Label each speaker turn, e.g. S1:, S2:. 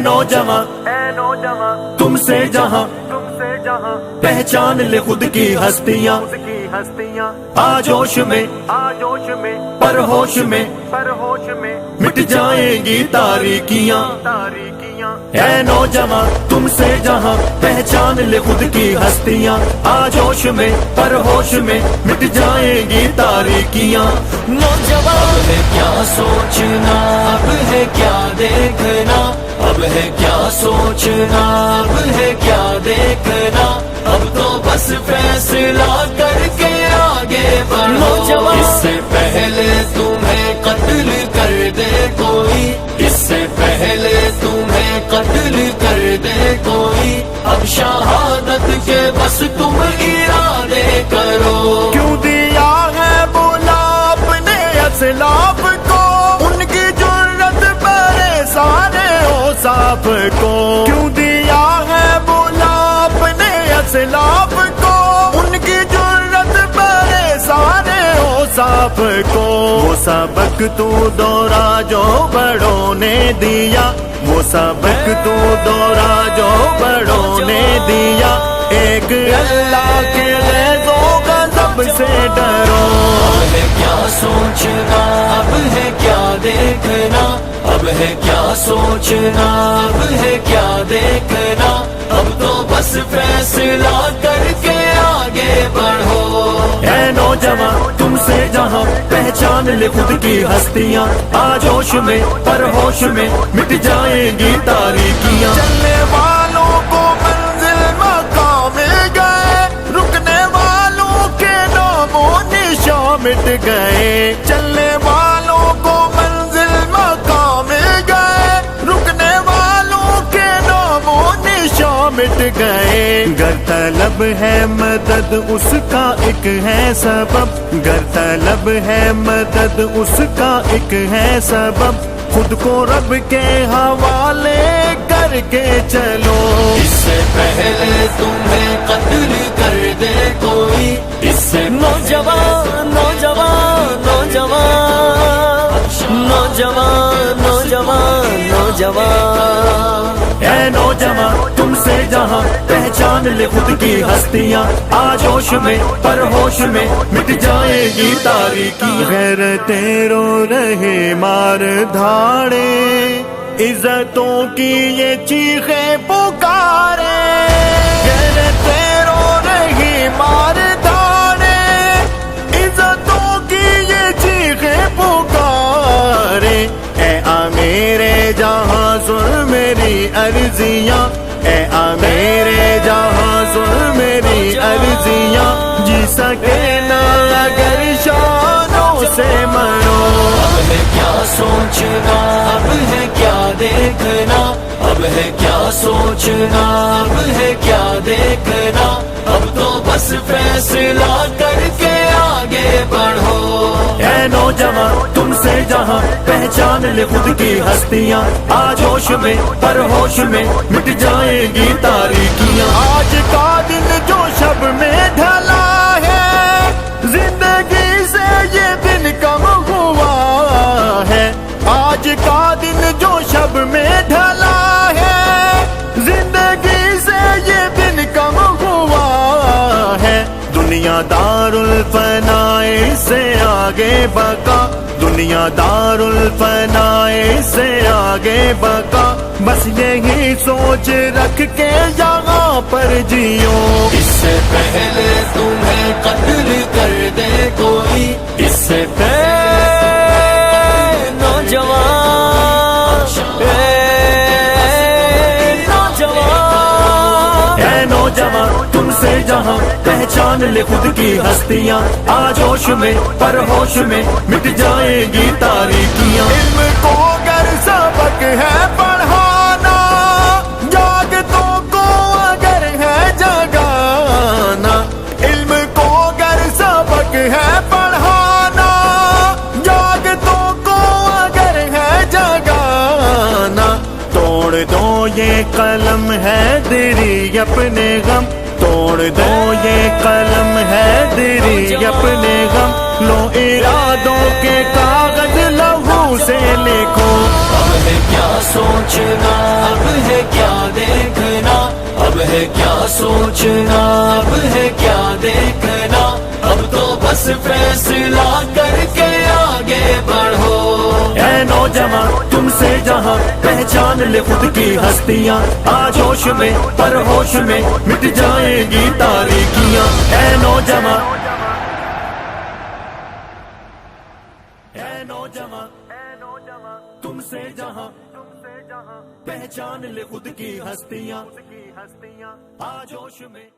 S1: نوجوان تم سے جہاں پہچان لے خود کی ہستیاں، آ جوش میں پر ہوش میں مٹ جائیں گی تاریکیاں۔ اے نوجوان تم سے جہاں پہچان لے خود کی ہستیاں، آ جوش میں پر ہوش میں مٹ جائیں گی تاریکیاں۔
S2: نوجوان اب ہے کیا سوچنا، اب ہے کیا دیکھنا، اب ہے کیا سوچنا، اب ہے کیا دیکھنا، اب تو بس فیصلہ کر کے آگے بڑھو۔ اس سے پہلے تمہیں قتل کر دے کوئی، اس سے پہلے تمہیں قتل کر دے کوئی، اب شہادت کے بس تم ارادے کرو۔
S1: کیوں دیا ہے بولا اپنے اسلاف کو، ان کی جرت بڑے سارے اوصاف کو۔ کیوں دیا ہے بولا اپنے اسلاف کو، ان کی جرت بڑے سارے اوصاف کو۔ وہ سبق تو دورا جو بڑوں نے دیا، وہ سبق تو دورا جو بڑوں نے دیا، ایک اللہ کے غیظ و غضب سے ڈرو۔
S2: اب ہے کیا سوچنا، اب ہے کیا دیکھنا، اب ہے کیا سوچنا، اب ہے کیا دیکھنا، اب تو بس فیصلہ کر کے آگے بڑھو۔
S1: اے نوجوان تم سے جہاں پہچان لے خود کی ہستیاں، آ جوش میں پر ہوش میں مٹ جائیں گی تاریکیاں۔ چلنے والوں کو منزل مقام گئے، رکنے والوں کے نام و نشان مٹ گئے۔ چلنے والوں کو منزل مقام گئے، رکنے والوں کے نام و نشان مٹ گئے۔ گر طلب ہے مدد اس کا ایک ہے سبب، گر طلب ہے مدد اس کا ایک ہے سبب، خود کو رب کے حوالے کر کے چلو۔
S2: اس سے پہلے تمہیں قتل کر دے کوئی، اس سے نوجوان نوجوان نوجوان نوجوان نوجوان نوجوان۔
S1: اے نوجوان تم سے جہاں پہچان لے خود کی ہستیاں، آ جوش میں پر ہوش میں مٹ جائے گی تاریکی۔ غیرت رو رہے مار دھاڑے، عزتوں کی یہ چیخیں پکارے۔ غیرت رو رہی مار دھاڑے، عزتوں کی یہ چیخیں پکارے۔ اے میرے جہاں سن میری عرضیاں، اے میرے جہاں سن میری عرضیاں، جی سکے نہ اگر شانوں سے مرو۔
S2: اب ہے کیا سوچنا، اب ہے کیا دیکھنا، اب ہے کیا سوچنا، اب ہے کیا دیکھنا، اب تو بس فیصلہ کر کے آگے بڑھو۔
S1: اے نوجوان تم سے جہاں پہچان لے خود کی ہستیاں، آ جوش میں پر ہوش میں مٹ جائیں گی تاریکیاں۔ آج کا دن جو شب میں ڈھلا ہے، زندگی سے یہ دن کم ہوا ہے۔ آج کا دن جو شب میں ڈھلا ہے، زندگی سے یہ دن کم ہوا ہے۔ دنیا دار الفنائے سے آگے بقا، دنیا دار الفنائے سے آگے بقا، بس یہی سوچ رکھ کے یہاں پر جیو۔
S2: اس سے پہلے تمہیں قتل کر دے کوئی، اس سے پہلے نوجوان نوجوان۔
S1: اے نوجوان تم سے جہاں پہچان لے خود کی ہستیاں، آ جوش میں پر ہوش میں مٹ جائیں گی تاریکیاں۔ علم کو اگر سبق ہے پڑھانا، جاگتوں کو اگر ہے جگانا، علم کو اگر سبق ہے پڑھانا، جاگتوں کو اگر ہے جگانا، توڑ دو یہ قلم ہے دری اپنے غم، توڑ دو یہ قلم ہے دری اپنے غم، لو ارادوں کے کاغذ لہو سے لکھو۔
S2: اب ہے کیا سوچنا، اب اب ہے کیا سوچنا اب ہے کیا دیکھنا اب تو بس فیصلہ کر کے آگے بڑھو
S1: اے نوجوان تم سے جہاں پہچان لے خود کی ہستیاں آج ہوش میں پر ہوش میں مٹ جائیں گی تاریکیاں اے نوجوان تم سے جہاں پہچان لے خود کی ہستیاں آج ہوش میں